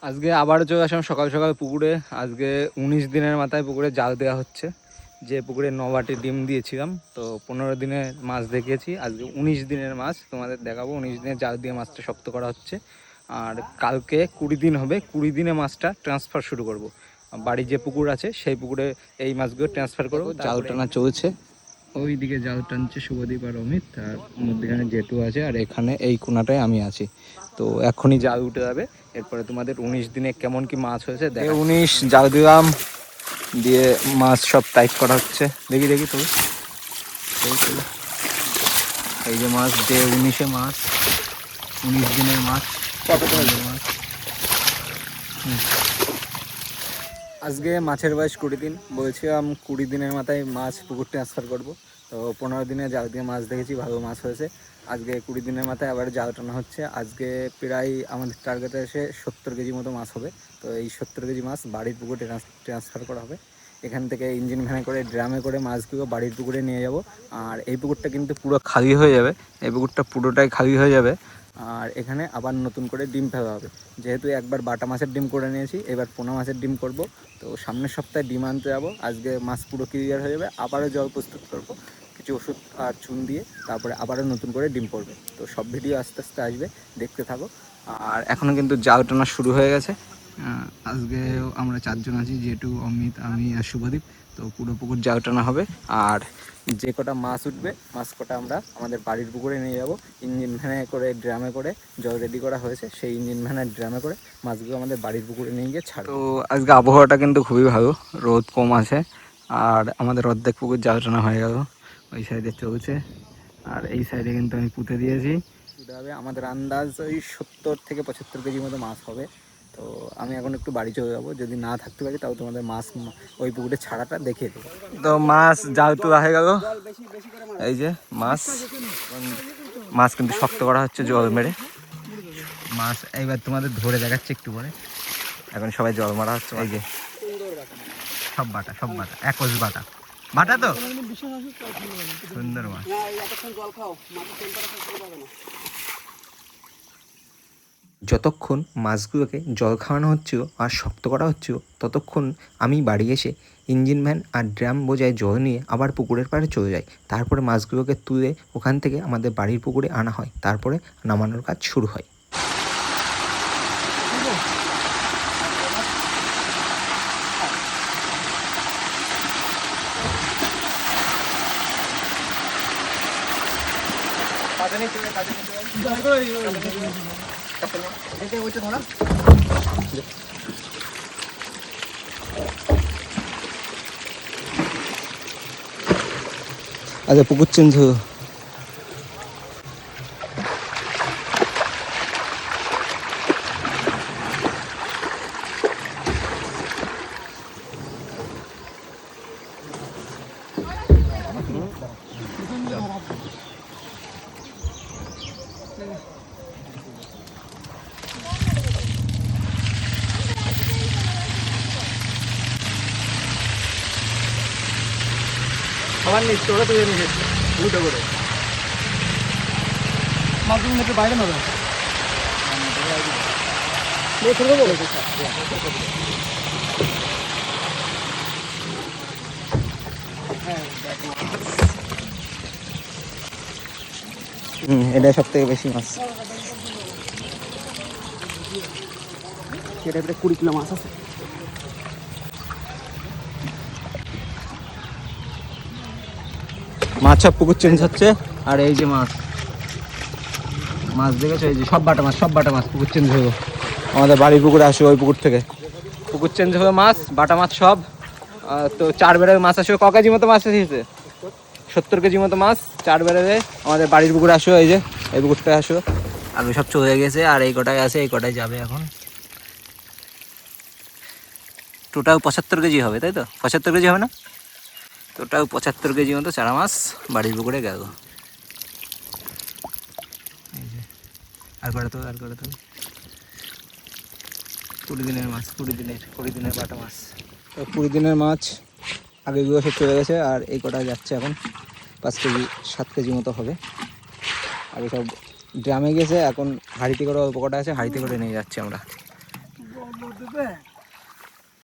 আজকে আবারও চলে আসলাম সকাল সকাল পুকুরে। আজকে 19 দিনের মাথায় পুকুরে জাল দেওয়া হচ্ছে। যে পুকুরে 9 বাটি ডিম দিয়েছিলাম, তো 15 দিনের মাছ দেখিয়েছি। আজকে 19 দিনের মাছ তোমাদের দেখাবো। 19 দিনের জাল দিয়ে মাছটা শক্ত করা হচ্ছে। আর কালকে 20 দিন হবে, 20 দিনে মাছটা ট্রান্সফার শুরু করব। বাড়ির যে পুকুর আছে সেই পুকুরে এই মাছগুলো ট্রান্সফার করবো। জাল টানা চলছে, ওই দিকে জাল টানছে শুভদীপ আর অমিত, আর মধ্যখানে জেঠু আছে, আর এখানে এই কোনাটায় আমি আছি। তো এখনই জাল উঠে যাবে, এরপরে তোমাদের 19 দিনে কেমন কি মাছ হয়েছে 19 জাল দিলাম, দিয়ে মাছ সব টাইট করা হচ্ছে। দেখি দেখি তবে এই যে মাছ, ডে 19-এ মাছ, 19 দিনের মাছ। মাছ আজকে মাছের বয়স 20 দিন, বলছিলাম 20 দিনের মাথায় মাছ পুকুর ট্রান্সফার করবো। তো 15 দিনে জাল দিয়ে মাছ দেখেছি, ভালো মাছ হয়েছে। আজকে 20 দিনের মাথায় আবার জাল টানা হচ্ছে। আজকে প্রায় আমাদের টার্গেটে এসে 70 কেজি মতো মাছ হবে। তো এই 70 কেজি মাছ বাড়ির পুকুরে ট্রান্সফার করা হবে। এখান থেকে ইঞ্জিন ভ্যানে করে, ড্রামে করে মাছগুলো বাড়ির পুকুরে নিয়ে যাব। আর এই পুকুরটা কিন্তু পুরো খালি হয়ে যাবে, এই পুকুরটা পুরোটাই খালি হয়ে যাবে। আর এখানে আবার নতুন করে ডিম ফেলা হবে। যেহেতু একবার বাটা মাছের ডিম করে নিয়েছি, এবার পোনা মাছের ডিম করব। তো সামনের সপ্তাহে ডিম আনতে যাবো। আজকে মাছ পুরো ক্লিয়ার হয়ে যাবে, আবারও জল প্রস্তুত করব কিছু ওষুধ আর চুন দিয়ে, তারপরে আবারও নতুন করে ডিম পড়বে। তো সব ভিডিও আস্তে আস্তে আসবে, দেখতে থাকো। আর এখনও কিন্তু জাল টানা শুরু হয়ে গেছে। আজকে আমরা 4 জন আছি, জেঠু, অমিত, আমি আর শুভদীপ। তো পুরো পুকুর জাল টানা হবে। আর যে কটা মাছ উঠবে, মাছ কটা আমরা আমাদের বাড়ির পুকুরে নিয়ে যাব। ইঞ্জিন ভ্যানে করে, ড্রামে করে জল রেডি করা হয়েছে, সেই ইঞ্জিন ভ্যানের ড্রামে করে মাছগুলো আমাদের বাড়ির পুকুরে নিয়ে গিয়ে ছাড়। তো আজকে আবহাওয়াটা কিন্তু খুবই ভালো, রোদ কম আছে। আর আমাদের অর্ধেক পুকুর জাল টানা হয়ে গেল, ওই সাইডে চলছে। আর এই সাইডে কিন্তু আমি পুঁতে দিয়েছি। পুঁতে হবে আমাদের আন্দাজ ওই 70 থেকে 75 কেজি মতো মাছ হবে। তো আমি এখন একটু বাড়ি চলে যাবো, যদি না থাকতে পারি তাও তোমাদের মাছ ওই পুকুরে ছাড়াটা দেখিয়ে দেবো। তো মাছ জাল তোলা হয়ে গেল, এই যে মাছ। মাছ কিন্তু শক্ত করা হচ্ছে জল মেরে। মাছ এইবার তোমাদের ধরে দেখাচ্ছে একটু পরে। এখন সবাই জল মারা হচ্ছে। এই যে সব বাটা, সব বাটা, একজ বাটা, বাটা তো সুন্দর মাছ। যতক্ষণ মাছগুলোকে জল খাওয়ানো হচ্ছিল আর শক্ত করা হচ্ছিল, ততক্ষণ আমি বাড়ি এসে ইঞ্জিন ভ্যান আর ড্রাম বোঝায় জল নিয়ে আবার পুকুরের পাড়ে চলে যাই। তারপরে মাছগুলোকে তুলে ওখান থেকে আমাদের বাড়ির পুকুরে আনা হয়, তারপরে নামানোর কাজ শুরু হয়। আচ্ছা, পুকুর চেঞ্জ হলো। আমার নিচে ওরা তুলে নিয়ে গেছে উঠে করে মাছগুলো একটু বাইরে নেবে। এটা সব থেকে বেশি মাছ। এটা 20 কিলো মাছ আছে। মাছ সব পুকুর চেঞ্জ হচ্ছে। আর এই যে মাছ, মাছ দেখেছো, এই যে সব বাটা মাছ, সব বাটা মাছ পুকুর চেঞ্জ হলো। আমাদের বাড়ির পুকুরে আসবে, ওই পুকুর থেকে পুকুর চেঞ্জ হলো, মাছ বাটা মাছ সব। তো 4 বেড়ের মাছ আসবে। ক কেজি মতো মাছ এসেছে? 70 কেজি মতো মাছ 4 বেড়ে আমাদের বাড়ির পুকুরে আসো। এই যে এই পুকুরটায় আসো। আর সব চলে গেছে, আর এই কটায় আছে, এই কটায় যাবে এখন। টোটাল 75 কেজি হবে, তাই তো? 75 কেজি হবে না? টোটাল 75 কেজি মতো চারা মাছ বাড়ির পুকুরে গেল। আর করে তো, আর করে তো 20 দিনের মাছ, 20 দিনের বাটা মাছ। তো 20 দিনের মাছ আগেগুলো সব চলে গেছে, আর এই কটা যাচ্ছে এখন। 5 কেজি 7 কেজি মতো হবে। আগে সব ড্রামে গেছে, এখন হাঁড়িতে করে অল্প কটা আছে, হাঁড়িতে করে নিয়ে যাচ্ছি আমরা। জল দেবে